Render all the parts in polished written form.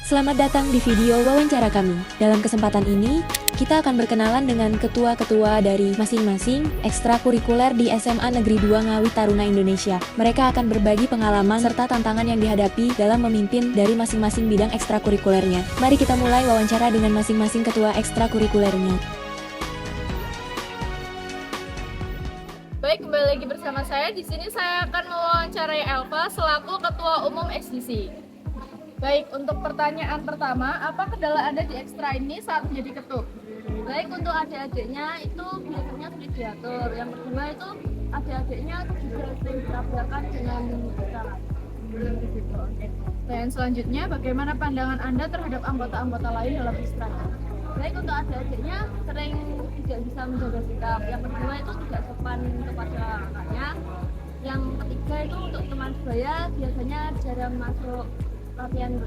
Selamat datang di video wawancara kami. Dalam kesempatan ini, kita akan berkenalan dengan ketua-ketua dari masing-masing ekstrakurikuler di SMA Negeri 2 Ngawi Taruna Indonesia. Mereka akan berbagi pengalaman serta tantangan yang dihadapi dalam memimpin dari masing-masing bidang ekstrakurikulernya. Mari kita mulai wawancara dengan masing-masing ketua ekstrakurikulernya. Baik, kembali lagi bersama saya. Di sini saya akan mewawancarai Elva selaku Ketua Umum XDC. Baik, untuk pertanyaan pertama, apa kendala Anda di ekstra ini saat menjadi ketum? Baik, untuk adik-adiknya itu biasanya sudah diatur. Yang kedua itu adik-adiknya juga sering bertabrakan dengan cara. Dan selanjutnya, bagaimana pandangan Anda terhadap anggota-anggota lain dalam ekstra? Baik, untuk adik-adiknya sering tidak bisa menjaga sikap. Yang kedua itu tidak sopan kepada kakaknya. Yang ketiga itu untuk teman sebaya biasanya jarang masuk latihan.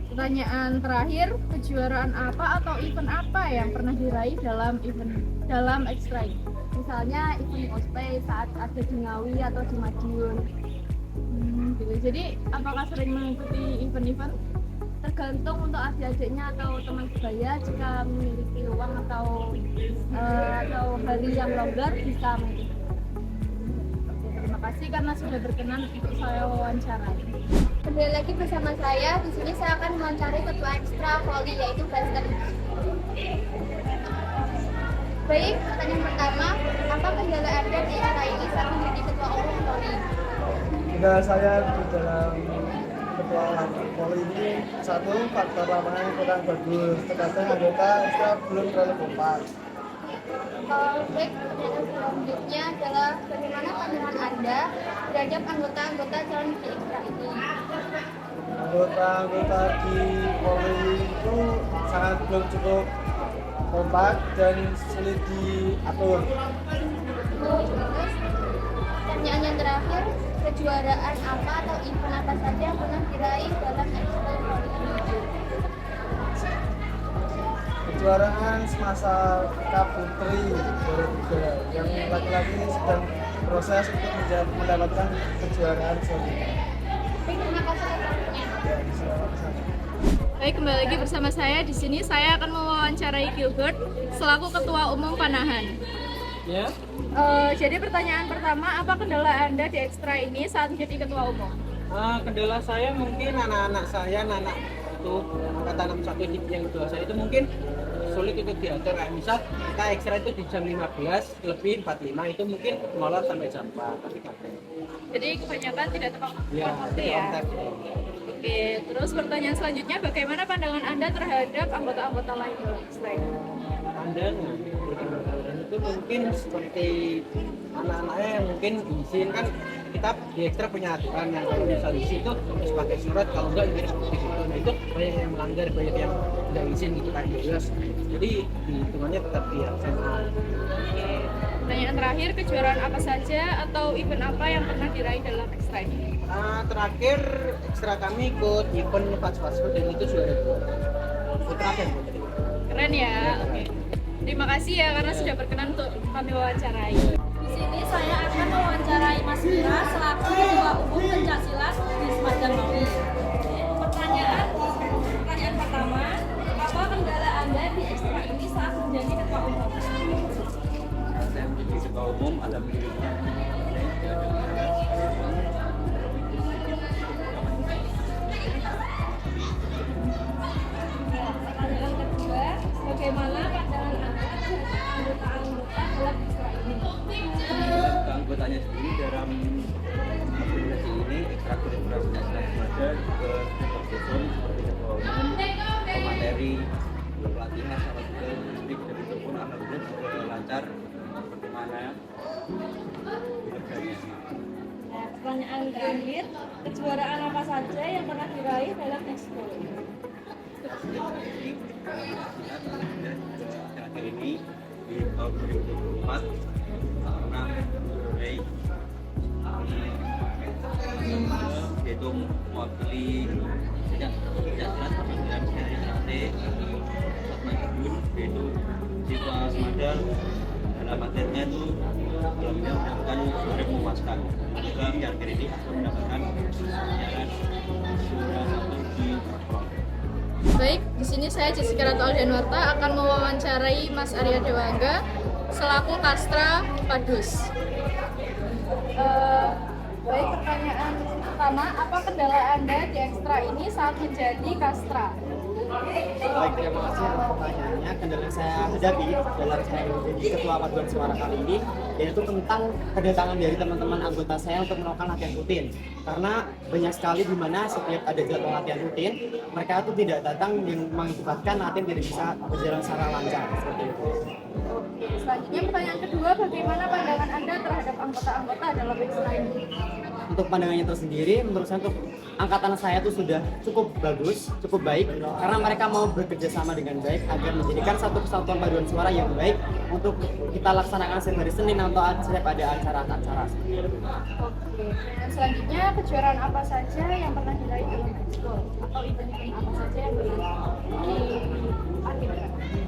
Pertanyaan terakhir, kejuaraan apa atau event apa yang pernah diraih dalam ekstra ini? Misalnya event cosplay saat ada di Ngawi atau di Madiun. Gitu. Jadi, apakah sering mengikuti event-event? Tergantung untuk adik-adiknya atau teman sebaya, jika memiliki uang atau hari yang longgar bisa mengikuti. Terima kasih karena sudah berkenan untuk saya wawancarai. Kembali lagi bersama saya. Di sini saya akan mewawancarai ketua ekstra voli yaitu basket. Baik, pertanyaan pertama, apa kendala Anda di era ini saat menjadi ketua umum voli? Kendala saya di dalam ketua voli ini, satu, faktor lapangan kurang bagus. Terkadang anggota ekstra belum terlalu kompak. Baik, pertanyaan selanjutnya adalah bagaimana pandangan Anda terhadap anggota-anggota calon di ekstra ini? Anggota di voli itu sangat belum cukup kompak dan sulit diatur. Terus, pertanyaan yang terakhir, kejuaraan apa atau event apa saja yang pernah diraih dalam ekstra voli ini? Kejuaraan semasa Cup Putri 2003 yang laki-laki sedang proses untuk mendapatkan kejuaraan selanjutnya. Terima kasih waktunya. Ya, silakan. Baik, kembali lagi bersama saya. Di sini saya akan mewawancarai Gilbert selaku Ketua Umum Panahan. Ya, Jadi pertanyaan pertama, apa kendala Anda di ekstra ini saat menjadi Ketua Umum? kendala saya mungkin anak-anak itu angkatan 61 di yang kedua saya itu mungkin sulit untuk diatur. Kayak misal kita ekstra itu di jam 15 lebih 45 itu mungkin molor sampai jam 4. Jadi kebanyakan tidak tepat Ya, waktu ya. kontak. Oke, terus pertanyaan selanjutnya, bagaimana pandangan Anda terhadap anggota-anggota lain dalam ekstra ini? Pandangan itu mungkin seperti anak-anaknya yang mungkin izin kan kita di ekstra punya aturan yang kalau bisa izin itu harus pakai surat, kalau enggak jadi seperti itu. Nah itu banyak yang melanggar, banyak yang tidak izin gitu kan jelas. Jadi hitungannya tetap di SMA. Pertanyaan terakhir, kejuaraan apa saja atau event apa yang pernah diraih dalam ekstra ini? Terakhir ekstra kami ikut event Fast dan itu juara 2. Itu terakhir. Keren ya, oke. Terima kasih ya karena sudah berkenan untuk kami wawancarai. Di sini saya akan mewawancarai Mas Mira selaku Ketua Umum Pencaksilat di Semadang Ngawi. Pertanyaan pertama, apa kendala Anda di ekstra ini saat menjadi Ketua Umum? Saya menjadi ketua umum alhamdulillah. Pertanyaan kedua, bagaimana pandangan Anda terhadap anggota-anggota dalam ekstra ini? Anggotanya sendiri dalam organisasi ini ekstrakurikuler Pencaksilat Semada juga tersusun seperti ketua umum, pemateri, pelatihan sama juga logistik dan itu pun alhamdulillah juga lancar bagaimana kerjanya. Pertanyaan terakhir, kejuaraan apa saja yang pernah diraih dalam ekstra? Akhir ini di tahun 2024 pernah meraih yaitu mewakili sejak jelas perwakilan dari Sate Madiun yaitu siswa Semada dalam materinya itu dalam mendapatkan sudah memuaskan. Juga di akhir ini akan mendapatkan jalan Baik, di sini saya Jessica Ratu Aldianwarta akan mewawancarai Mas Arya Dewangga selaku Kastra Padus. Baik, pertanyaan pertama, apa kendala Anda di ekstra ini saat menjadi Kastra? Baik, terima kasih atas pertanyaannya. Kendala yang saya hadapi dalam saya menjadi ketua paduan suara kali ini yaitu tentang kedatangan dari teman-teman anggota saya untuk melakukan latihan rutin. Karena banyak sekali di mana setiap ada jadwal latihan rutin, mereka itu tidak datang yang mengakibatkan latihan tidak bisa berjalan secara lancar seperti itu. Oke, selanjutnya pertanyaan kedua, bagaimana pandangan Anda terhadap anggota-anggota dalam ekstra ini? Untuk pandangannya tersendiri, menurut saya untuk angkatan saya itu sudah cukup bagus, cukup baik karena mereka mau bekerja sama dengan baik agar menjadikan satu kesatuan paduan suara yang baik untuk kita laksanakan setiap hari Senin atau setiap ada acara-acara. Oke, dan selanjutnya kejuaraan apa saja yang pernah diraih dalam ekskul atau event-event apa saja yang pernah diakhirkan di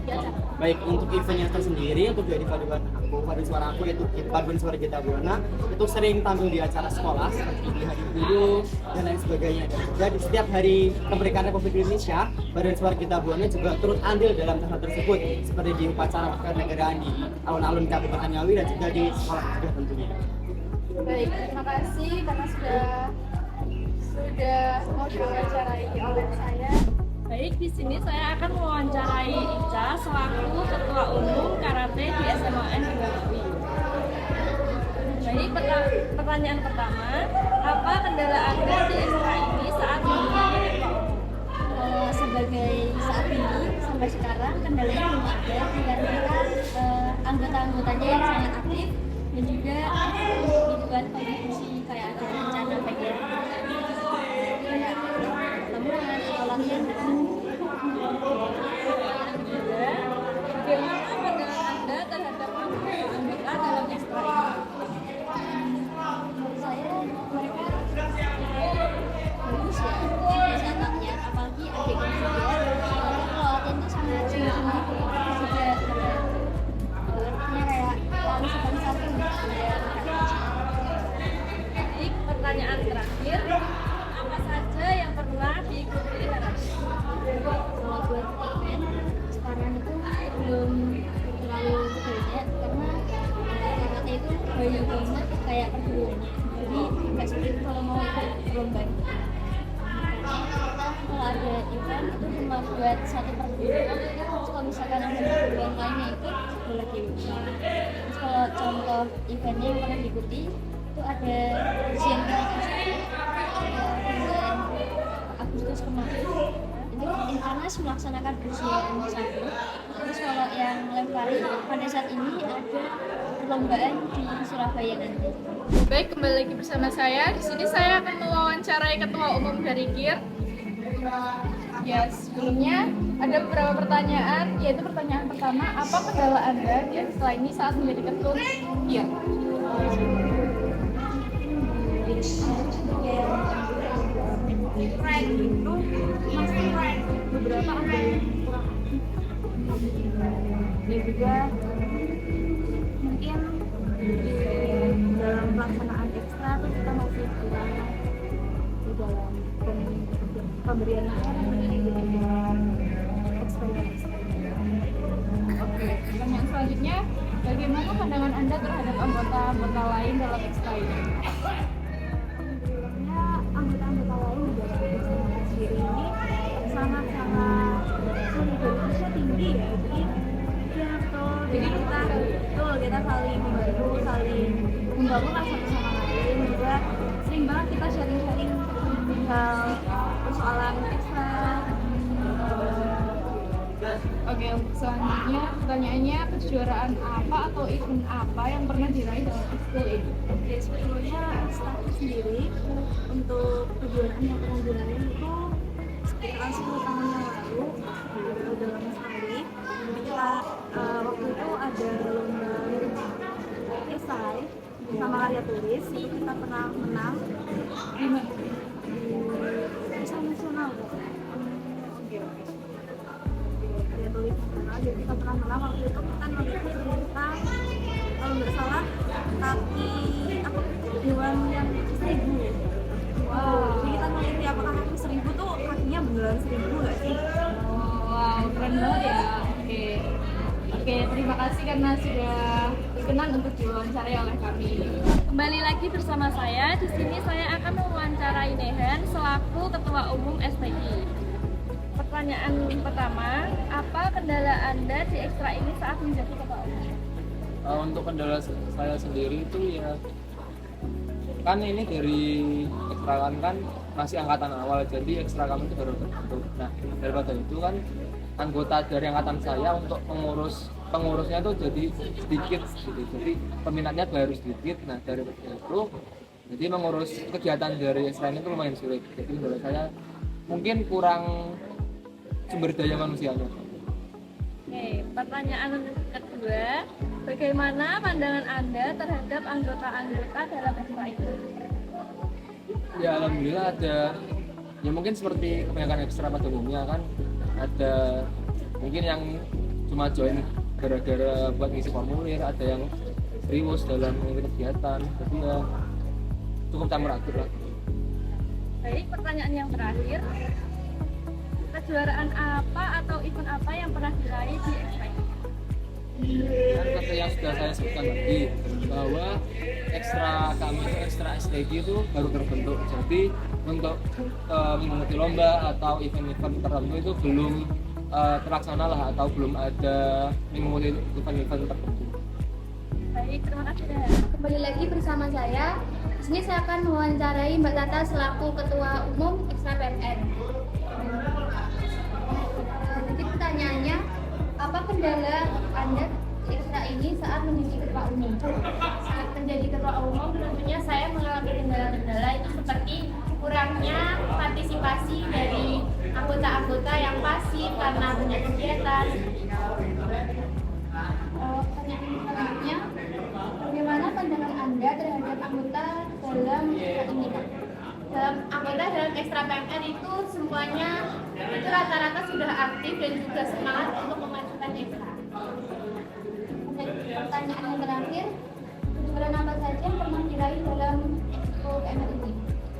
acara? Baik, untuk eventnya tersendiri, untuk dari paduan suara aku yaitu paduan suara Gita Buana itu sering tampil di acara sekolah seperti di hari guru dan lain sebagainya. Dan juga di setiap hari kemerdekaan Republik Indonesia, paduan suara Gita Buana juga turut andil dalam hal tersebut seperti di upacara kenegaraan di alun-alun Kabupaten Ngawi dan juga di sekolah juga tentunya. Baik, terima kasih karena sudah mau diwawancarai oleh saya. Baik, di sini saya akan mewawancarai Ica selaku Ketua Umum Karate di SMAN Ngawi. Baik, pertanyaan pertama, apa kendala Anda di ekstra ini saat mengikuti ketua umum? Sebagai saat ini sampai sekarang kendalanya belum ada dikarenakan anggota-anggotanya yang sangat aktif dan juga itu kan kontribusi kayak ada rencana pengen kayak pertemuan atau latihan. Bagaimana pandangan Anda terhadap anggota dalam ekstra ini? Menurut saya mereka bagus ya biasa latihan, apalagi adik juga kalau latihan itu sangat sungguh-sungguh juga artinya kayak harus satu-satu ya. Baik, pertanyaan terakhir, apa saja yang pernah diikuti karate? Kalau buat event sekarang itu belum terlalu banyak karena karate itu banyak banget kayak perguruannya, jadi nggak sulit kalau mau ikut perlombaan. Kalau ada event itu cuma buat satu perguruan, terus kalau misalkan ada perguruan lainnya ikut boleh diikuti. Terus kalau contoh eventnya yang pernah diikuti itu ada Asian Games bulan Agustus kemarin. Itu Intanas melaksanakan ujian 1. Terus kalau yang lempari pada saat ini ada perlombaan di Surabaya nanti. Baik, kembali lagi bersama saya. Di sini saya akan mewawancarai Ketua Umum dari KIR. Ya, sebelumnya ada beberapa pertanyaan, yaitu pertanyaan pertama, apa kendala Anda di ekstra ini saat menjadi ketua KIR? Rank itu masih rank beberapa ada yang kurang dan juga mungkin di dalam pelaksanaan ekstra tuh kita masih kurang di dalam pemberian experience. Oke, pertanyaan selanjutnya, bagaimana pandangan Anda terhadap anggota-anggota lain dalam ekstra ini? Alhamdulillahnya anggota-anggota lain di dalam organisasi ini sangat-sangat solidaritasnya tinggi ya, jadi ya betul, jadi kita saling membantu, saling membangun satu sama lain, juga sering banget kita sharing-sharing hal persoalan ekstra. Oke, untuk selanjutnya pertanyaannya, kejuaraan apa atau event apa yang pernah diraih dalam ekskul ini? Ya sebetulnya status sendiri untuk kejuaraan yang pernah diraih itu sekitar 10 tahun yang lalu, udah lama sekali. Kita waktu itu ada lomba esai sama karya tulis, itu kita pernah menang di esai nasional. Karya tulis nasional, jadi kita pernah menang waktu itu. Kita nulis tentang kalau nggak salah kaki apa hewan yang 1000. Wow. Jadi kita meneliti apakah kaki 1000 tuh kakinya beneran 1000 nggak sih? karena sudah berkenan untuk diwawancarai oleh kami. Kembali lagi bersama saya. Di sini saya akan mewawancarai Nehan selaku Ketua Umum STI. Pertanyaan pertama, apa kendala Anda di ekstra ini saat menjadi Ketua Umum? Untuk kendala saya sendiri itu ya kan ini dari ekstra kan masih angkatan awal, jadi ekstra kami itu baru terbentuk. Nah, daripada itu kan anggota dari angkatan saya untuk pengurusnya itu jadi sedikit gitu. Jadi peminatnya baru sedikit. Nah, dari itu jadi mengurus kegiatan dari ekstra ini itu lumayan sulit. Jadi menurut saya mungkin kurang sumber daya manusianya. Oke, pertanyaan kedua, bagaimana pandangan Anda terhadap anggota-anggota dalam ekstra ini? Ya alhamdulillah ada, ya mungkin seperti kebanyakan ekstra pada umumnya kan ada mungkin yang cuma join gara-gara buat ngisi formulir, ada yang serius dalam mengikuti kegiatan, jadi ya cukup campur aduk lah. Baik, pertanyaan yang terakhir, kejuaraan apa atau event apa yang pernah diraih di ekstra ini? Kan kata yang sudah saya sebutkan tadi bahwa ekstra STG itu baru terbentuk, jadi untuk mengikuti lomba atau event-event tertentu itu belum terlaksana lah, atau belum ada mengikuti event-event tertentu. Baik, terima kasih Nehan. Kembali lagi bersama saya. Di sini saya akan mewawancarai Mbak Tata selaku Ketua Umum Ekstra PMN. Jadi pertanyaannya, apa kendala Anda di Ekstra ini saat menjadi Ketua Umum? Saat menjadi Ketua Umum tentunya saya mengalami kendala-kendala itu seperti kurangnya partisipasi dari anggota-anggota yang pasif karena banyak kegiatan. Pertanyaan selanjutnya, bagaimana pandangan Anda terhadap anggota dalam Ekstra ini, Pak? Anggota dalam Ekstra PMN itu semuanya itu rata-rata sudah aktif dan juga semangat untuk memajukan Ekstra. Pertanyaan yang terakhir, kejuaraan apa saja yang pernah diraih dalam Expo PMN ini?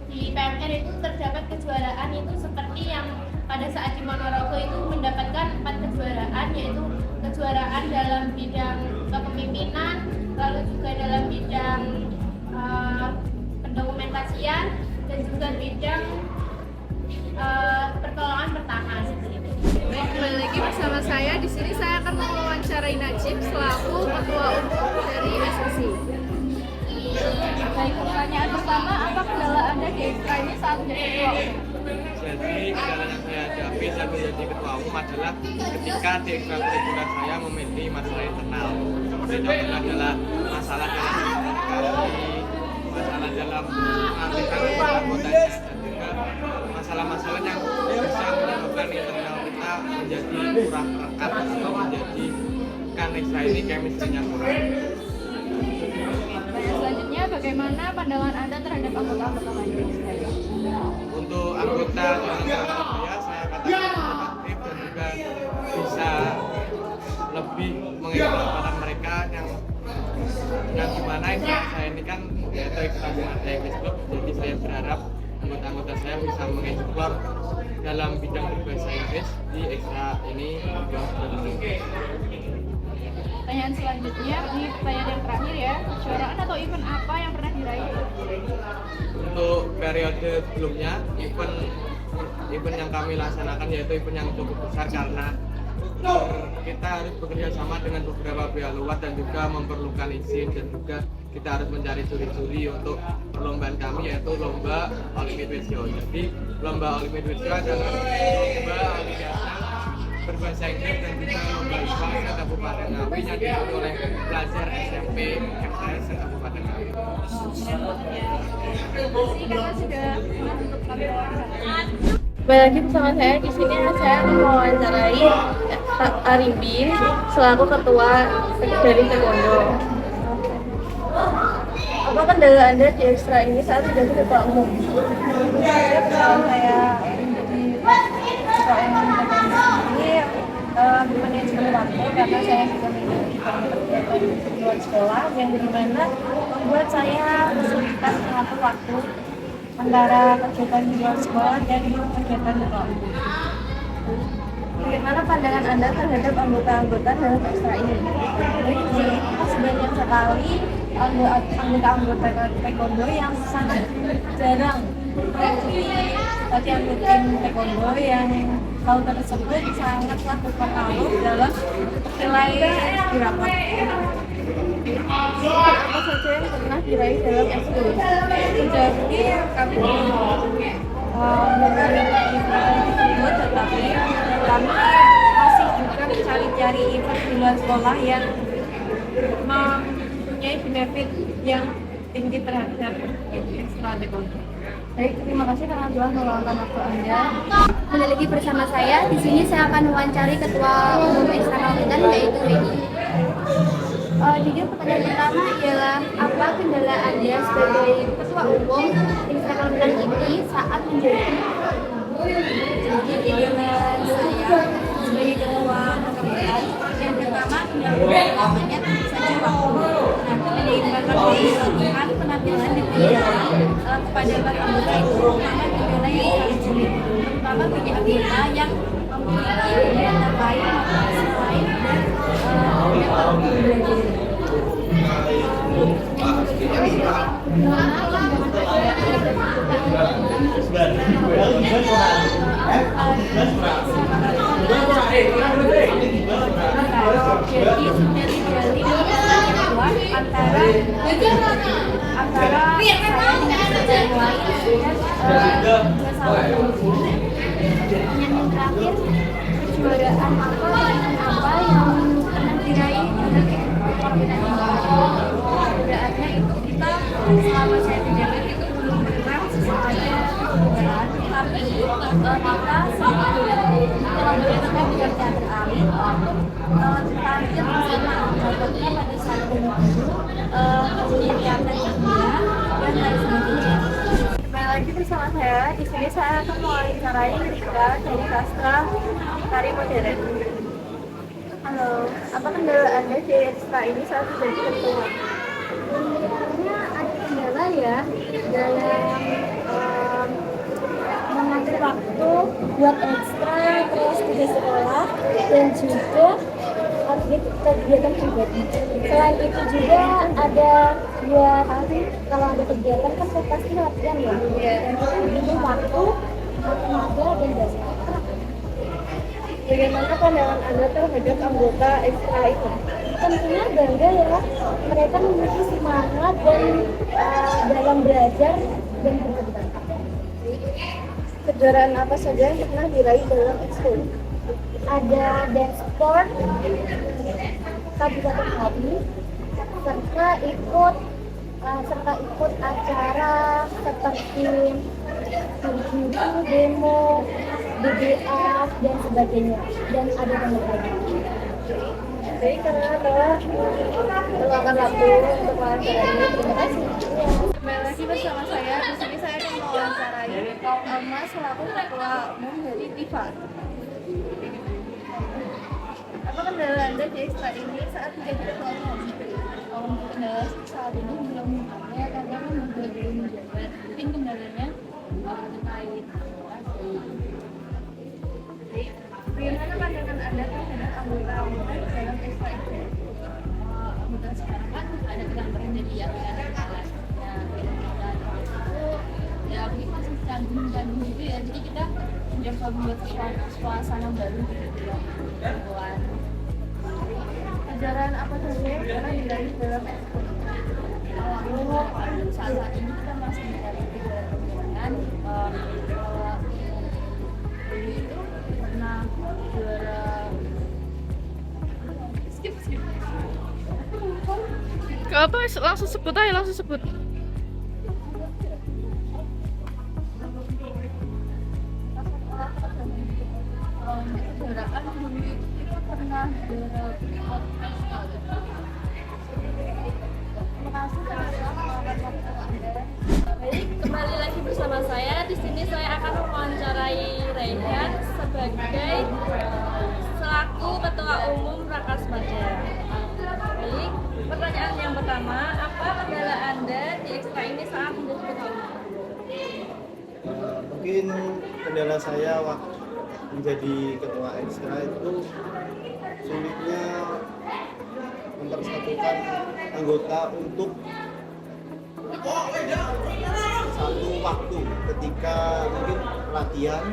Di PMN itu terdapat kejuaraan itu seperti yang pada saat di Ponorogo itu mendapatkan 4 kejuaraan, yaitu kejuaraan dalam bidang kepemimpinan, lalu juga dalam bidang pendokumentasian, dan juga bidang pertolongan pertama seperti itu. Baik, kembali lagi bersama saya. Di sini saya akan mewawancarai Najib selaku Ketua Umum dari SSI. Baik, pertanyaan pertama, apa kendala Anda di ekstra ini saat menjadi Ketua Umum? Jadi kendala yang saya hadapi saat menjadi ketua umum adalah ketika di ekstrakurikuler saya memiliki masalah internal. Seperti contohnya adalah masalah dalam komunikasi, masalah dalam mengalir anggotanya, dan juga masalah-masalah yang bisa menyebabkan internal kita menjadi kurang rekat atau menjadikan ekstra ini chemistry-nya kurang. Pertanyaan selanjutnya, bagaimana pandangan Anda terhadap anggota-anggota lain di ekstra ini? Untuk anggota saya katakan aktif dan juga bisa lebih mengikuti peran mereka yang dimana saya ini kan yaitu ekstra Inggris Club, jadi saya berharap anggota-anggota saya bisa mengeksplor dalam bidang berbahasa Inggris di ekstra ini. Pertanyaan selanjutnya, ini pertanyaan yang terakhir ya, kejuaraan atau event apa yang pernah diraih? Untuk periode sebelumnya, event yang kami laksanakan yaitu event yang cukup besar karena kita harus bekerja sama dengan beberapa pihak luar dan juga memerlukan izin, dan juga kita harus mencari juri-juri untuk perlombaan kami yaitu lomba Olimpiade Show. Jadi lomba Olimpiade Show adalah lomba olimpiade berbahasa Inggris dan juga lomba bahasa Kabupaten Ngawi yang diikuti oleh pelajar SMP MTS Kabupaten Ngawi. Kembali lagi bersama saya. Di sini saya akan mewawancarai Arifin selaku ketua dari Taekwondo. Apa kendala Anda di ekstra ini saat menjadi ketua umum? Saya menjadi ketua umum ini manajemen waktu, karena saya juga memiliki kegiatan di luar sekolah yang dimana membuat saya kesulitan mengatur waktu antara kegiatan di luar sekolah dan kegiatan di kelompok. Bagaimana pandangan Anda terhadap anggota-anggota dalam ekstra ini? Baik, sebanyak sekali anggota-anggota taekwondo yang sangat jarang mengikuti latihan rutin taekwondo, yang hal tersebut sangatlah berpengaruh dalam nilai dirapat. Apa saja yang pernah diraih dalam ekskul? Jadi kami memiliki tersebut, tetapi kami masih juga mencari-cari event di luar sekolah yang mempunyai benefit yang tinggi terhadap ekstra taekwondo. Baik, terima kasih karena telah meluangkan waktu Anda. Kembali lagi bersama saya. Di sini saya akan mewawancari Ketua Umum Ekstra Kabupaten, yaitu Medi. Jadi pertanyaan pertama ialah apa kendala Anda sebagai Ketua Umum Ekstra Kabupaten ini saat menjadi? Jadi kendala saya sebagai ketua kabupaten yang pertama kendalanya tentu saja waktu. Nah, menyeimbangkan waktu latihan penampilan dan penjelasan kepada para anggota itu merupakan kendala yang sangat sulit, terutama bagi anggota yang memiliki minat lain, motivasi lain, dan mental belajar. Jadi sudah terjalin kuat antara saya dengan yang lain dan bersama. Yang terakhir, kejuaraan apa yang pernah diraih dalam kabupaten ini? Kejuaraannya itu kita selama saya menjabat itu belum pernah ada kejuaraan, tapi kita dalam beberapa bidang teater alit terakhir bersama contohnya pada saat kegiatan India dan lain sebagainya. Kembali lagi bersama saya. Di sini saya akan mewawancarai Rika dari Sastra Tari Modern. Halo, apa kendala Anda di ekstra ini saat menjadi ketua? Sebenarnya ada kendala ya dalam mengatur waktu buat ekstra, terus tugas sekolah, dan juga kegiatan pribadi. Selain itu juga ada buat kalau ada kegiatan kan pasti latihan ya, dan itu butuh waktu, tenaga, dan dasar. Bagaimana pandangan Anda terhadap anggota ekstra itu? Tentunya bangga ya, mereka memiliki semangat dan dalam belajar dan berkembang. Kejuaraan apa saja yang pernah diraih dalam ekskul? Ada dance sport Kabupaten Ngawi, serta ikut acara seperti Guru demo, BBF, dan sebagainya, dan ada banyak lagi. Jadi karena telah meluangkan waktu untuk wawancara ini, terima kasih. Kembali lagi bersama saya. Di sini saya akan mewawancarai Mas selaku Ketua Umum dari TIFA. Apa kendala Anda di ekstra ini saat menjadi Ketua Umum? Kendala saat ini belum ada karena kan juga belum menjabat. Mungkin kendalanya terkait Bagaimana pandangan Anda terhadap anggota-anggota dalam ekstra ini? kemudian sekarang kan ada gambaran jadi ya kan ya mungkin masih canggung gitu ya, jadi kita mencoba membuat suasana baru gitu ya buat Kejuaraan apa saja yang pernah diraih dalam ekskul? saat ini kita masih mencari kejuaraan. Dulu itu pernah juara skip Apa langsung sebut aja, langsung sebut. kejuaraan dulu itu kita pernah juara Baik, kembali lagi bersama saya. Di sini saya akan mewawancarai Raihan sebagai selaku Ketua Umum Rakas Madya. Baik, pertanyaan yang pertama, apa kendala Anda di ekstra ini saat menjadi ketua umum? Mungkin kendala saya waktu menjadi ketua ekstra itu sulitnya mempersatukan anggota untuk satu waktu ketika mungkin latihan,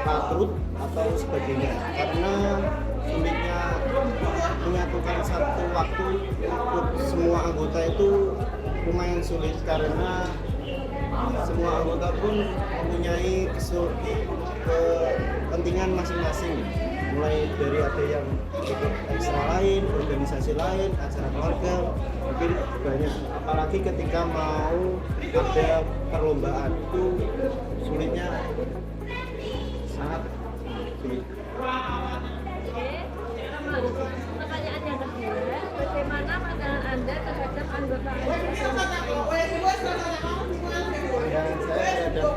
patrut atau sebagainya, karena sulitnya menyatukan satu waktu untuk semua anggota itu lumayan sulit karena semua anggota pun mempunyai kepentingan masing-masing, mulai dari ada yang ikut ekstra lain, organisasi lain, acara keluarga, mungkin banyak. Apalagi ketika mau ada perlombaan itu sulitnya sangat sulit. Pertanyaan yang kedua, bagaimana pandangan Anda terhadap anggota Pandangan saya terhadap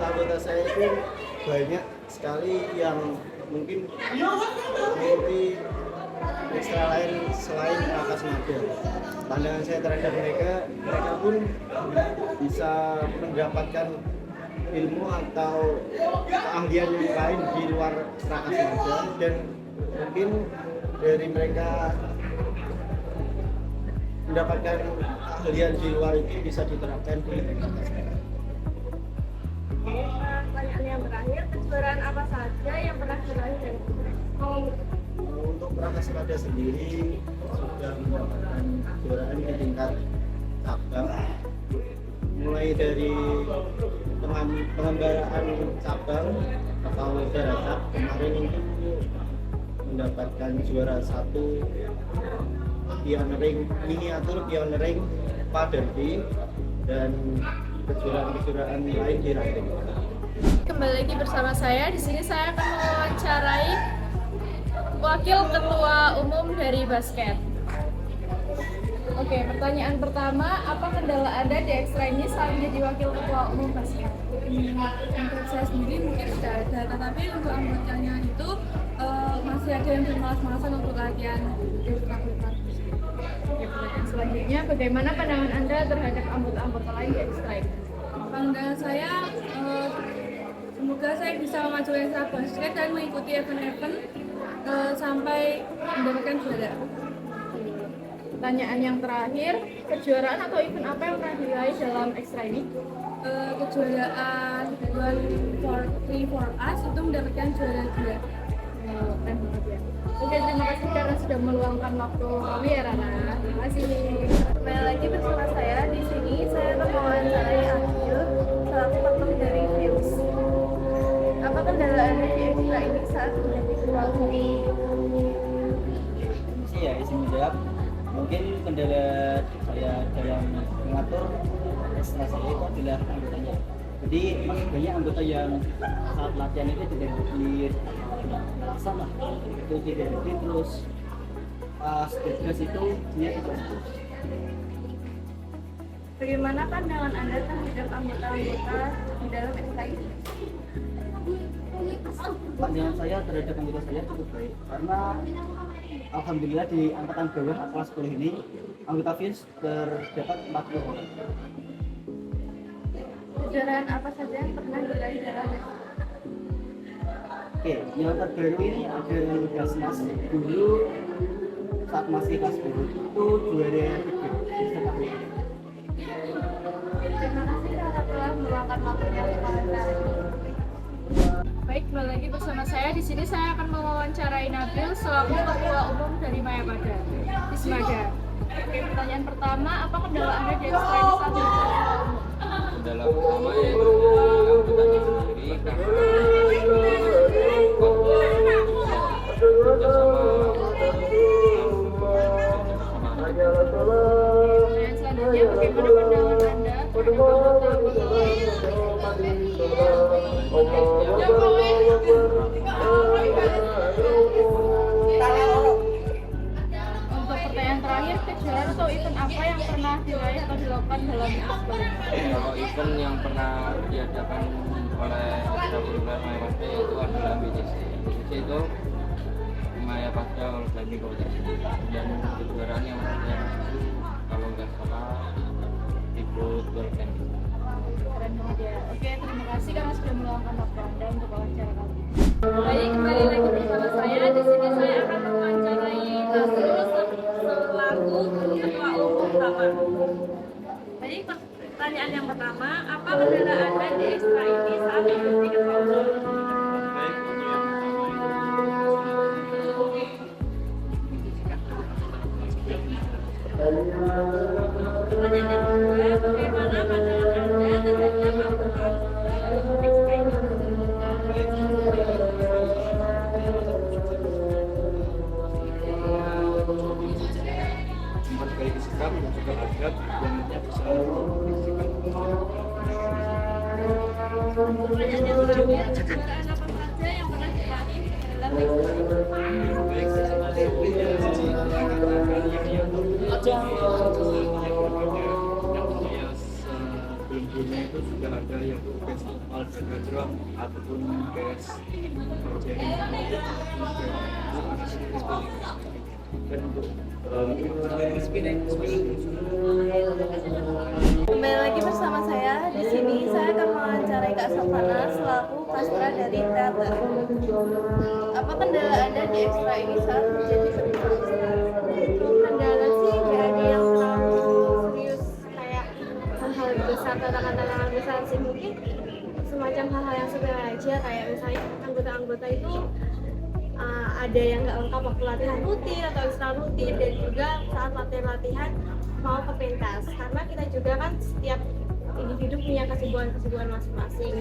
anggota saya itu banyak sekali yang mungkin mengikuti ekstra lain selain Prakas Mada. Pandangan saya terhadap mereka pun bisa mendapatkan ilmu atau keahlian yang lain di luar Prakas Mada, dan mungkin dari mereka mendapatkan keahlian di luar itu bisa diterapkan di Prakas Mada. Pertanyaan yang terakhir, kejuaraan apa saja yang pernah diraih dari Untuk Prakas Mada sendiri sudah mendapatkan kejuaraan di tingkat cabang, mulai dari pengembaraan cabang atau darat. Kemarin itu mendapatkan juara 1 miniatur pioneering Paderby, dan kejuaraan lain di ranking. Kembali lagi bersama saya. Di sini saya akan mewawancarai Wakil Ketua Umum dari basket. Oke, pertanyaan pertama, apa kendala Anda di ekstra ini saat menjadi Wakil Ketua Umum basket? Untuk saya sendiri mungkin sudah ada, tetapi untuk anggotanya itu masih ada yang bermalas-malasan untuk latihan ekstra-kurikuler. Oke, pertanyaan selanjutnya, bagaimana pandangan Anda terhadap anggota-anggota lain di ekstra ini? Pandangan saya, semoga saya bisa maju ekstra basket dan mengikuti event-event sampai mendapatkan juara. Pertanyaan yang terakhir, kejuaraan atau event apa yang pernah diraih dalam ekstra ini? Kejuaraan 3 for Us itu mendapatkan juara 2. Keren banget ya. Oke, terima kasih karena sudah meluangkan waktu kami ya Rana. Terima kasih. Kembali lagi bersama saya. Di sini saya akan mewawancarai Akil selaku ketum dari Views. Apa kendala Anda di ekstra ini saat menjadi ketua umum? Ya, izin menjawab. Mungkin kendala saya dalam mengatur ekstra saya itu adalah anggotanya. Jadi masih banyak anggota yang saat latihan itu tidak hadir, sama itu tidak hadir, terus pas tugas itu dia tidak hadir. Bagaimana pandangan Anda terhadap anggota-anggota di dalam ekstra ini? Pandangan saya terhadap anggota saya cukup baik karena alhamdulillah di angkatan bawah kelas 10 ini anggota Views terdapat 40 orang. Kejuaraan apa saja yang pernah diraih dalam ekstra? Oke, yang terbaru ini ada Gasnas. Dulu saat masih kelas 10 itu juara 3 Terima kasih karena telah meluangkan waktunya kepada saya. Baik, kembali lagi bersama saya. Di sini saya akan mewawancarai Nabil selaku Ketua Umum dari Mayabada, Ismada. Oke, pertanyaan pertama, apa kendala Anda di ekstra ini saat menjadi Ketua Umum? Kendala pertama yaitu dari anggotanya sendiri, karena Pertanyaan selanjutnya, bagaimana pandangan Anda terhadap anggota-anggota lain? Untuk pertanyaan terakhir, kejuaraan atau event apa yang pernah diraih atau dilakukan dalam ekskul? kalau event yang pernah diadakan oleh ekstrakurikuler Mayabada itu adalah BCC. BCC itu Mayabada All Climbing Competition, dan kejuaraan yang pernah kalau nggak salah ikut World Climbing. Keren banget ya. Oke, terima kasih meluangkan waktu Anda untuk wawancara kami. Baik, kembali lagi bersama saya. Di sini saya akan mewawancarai Nasrul selaku Ketua Umum Taman. Baik, pertanyaan yang pertama, apa kendala Anda di ekstra ini saat mengikuti Ketua Umum? Pertanyaan yang kedua, bagaimana pandangan Anda terhadap anggota ekstra ini? memperbaiki sikap dan juga adab yang bisa Pertanyaan yang terakhir, kejuaraan apa saja yang pernah diraih dalam ekstra ini? sebelumnya itu sudah ada yang case Al-Jadrah ataupun case dan untuk Kembali lagi bersama saya. Di sini saya akan mewawancarai Kak Sofana selaku pastra dari teater. Apa kendala Anda di ekstra ini saat menjadi ketua ekstra? Kendala sih nggak ada yang terlalu serius kayak hal-hal besar, tantangan-tantangan besar sih, mungkin semacam hal-hal yang sepele aja kayak misalnya anggota-anggota itu ada yang nggak lengkap waktu latihan rutin atau ekstra rutin, dan juga saat latihan mau ke pentas, karena kita juga kan setiap individu punya kesibukan masing-masing.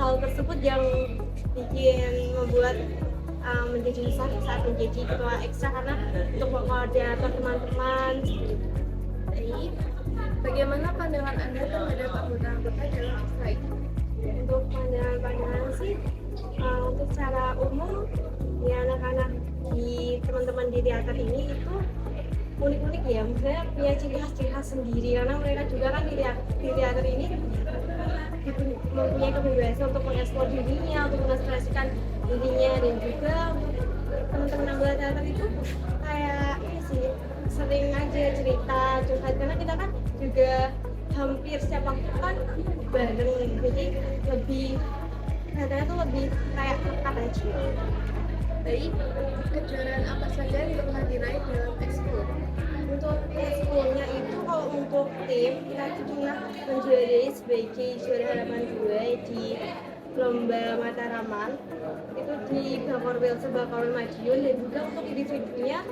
Hal tersebut yang bikin membuat menjadi susah saat menjadi ketua ekstra, karena untuk mengkoordinator teman-teman. Jadi, bagaimana pandangan Anda terhadap anggota-anggota dalam ekstra ini? Untuk pandangan sih untuk secara umum ya, anak-anak di teman-teman di teater ini itu unik-unik ya, misalnya punya ciri khas sendiri, karena mereka juga kan di teater ini mempunyai kebebasan untuk mengeksplor dirinya, untuk mengekspresikan dirinya, dan juga teman-teman anggota teater itu kayak ini sih, sering aja cerita curhat, karena kita kan juga hampir setiap waktu kan bareng, jadi lebih katanya tuh lebih kayak dekat aja. Baik, kejuaraan apa saja yang pernah diraih dalam ekskul? Untuk ekskulnya itu, kalau untuk tim kita itu pernah menjuarai sebagai juara harapan 2 di lomba Mataraman itu di Bakorwil Madiun, dan juga untuk individunya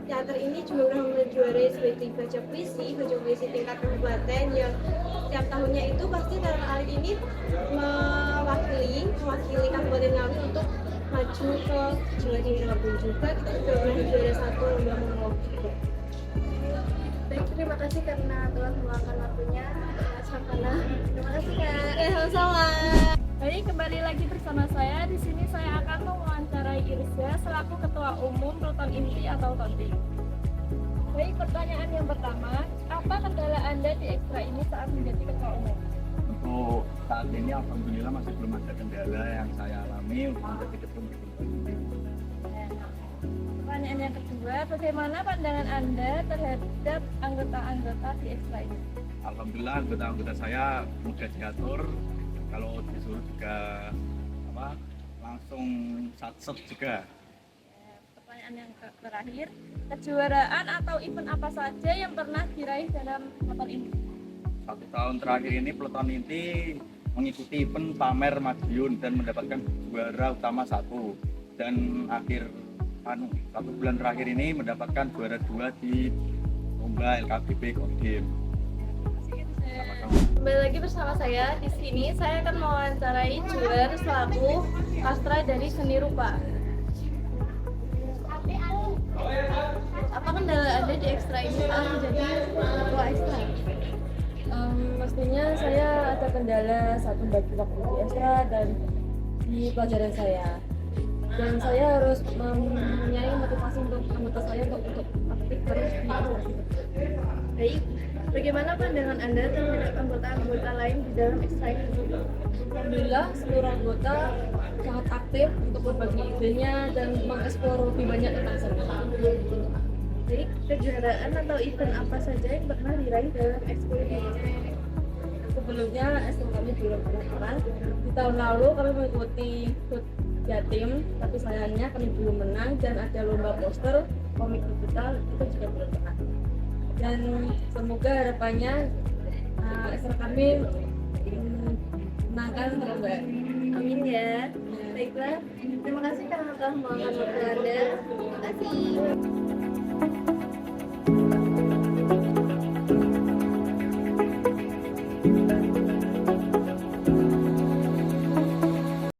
teater ini juga pernah menjuarai sebagai baca puisi tingkat kabupaten, yang setiap tahunnya itu pasti teater alit ini mewakili Kabupaten Ngawi untuk maju ke Jawa Timur, dan juga kita juga pernah juara 1 lomba monolog. Baik, terima kasih karena telah meluangkan waktunya. Sofana. Terima kasih Kak. Sama-sama. Baik, kembali lagi bersama saya. Di sini saya akan mewawancarai Irza selaku Ketua Umum Pluton Inti atau Tonti. Baik, pertanyaan yang pertama, apa kendala Anda di ekstra ini saat menjadi Ketua Umum? untuk saat ini alhamdulillah masih belum ada kendala yang saya alami untuk menjadi ketua umum. Pertanyaan yang kedua, bagaimana pandangan Anda terhadap anggota-anggota di ekstra ini? Alhamdulillah anggota-anggota saya mudah diatur, kalau disuruh juga langsung satset juga. Pertanyaan yang terakhir, kejuaraan atau event apa saja yang pernah diraih dalam Pluton Inti? 1 tahun terakhir ini Pluton Inti mengikuti event pamer Madiun dan mendapatkan juara utama 1, dan akhir 1 bulan terakhir ini mendapatkan juara 2 di lomba LKBP Kodim. Kembali lagi bersama saya. Di sini saya akan mewawancarai Juwer selaku Astra dari Seni Rupa. Apa kendala Anda di ekstra ini saat menjadi ketua ekstra? Pastinya saya ada kendala satu bagi waktu di ekstra dan di pelajaran saya, dan saya harus mempunyai motivasi untuk anggota saya untuk aktif terus di ekstra. Baik, bagaimana pandangan Anda terhadap anggota-anggota lain di dalam ekstra ini? Alhamdulillah seluruh anggota sangat aktif untuk berbagi idenya dan mengeksplor lebih banyak tentang seni. Baik, kejuaraan atau event apa saja yang pernah diraih dalam ekskul ini? Sebelumnya ekskul kami belum pernah ikut. Di tahun lalu kami mengikuti Hut Jatim, tapi sayangnya kami belum menang, dan ada lomba poster komik digital itu juga belum pernah. Dan semoga harapannya ekstra kami menangkan lomba. Amin ya. Baiklah, terima kasih karena telah meluangkan waktu Anda. Terima kasih.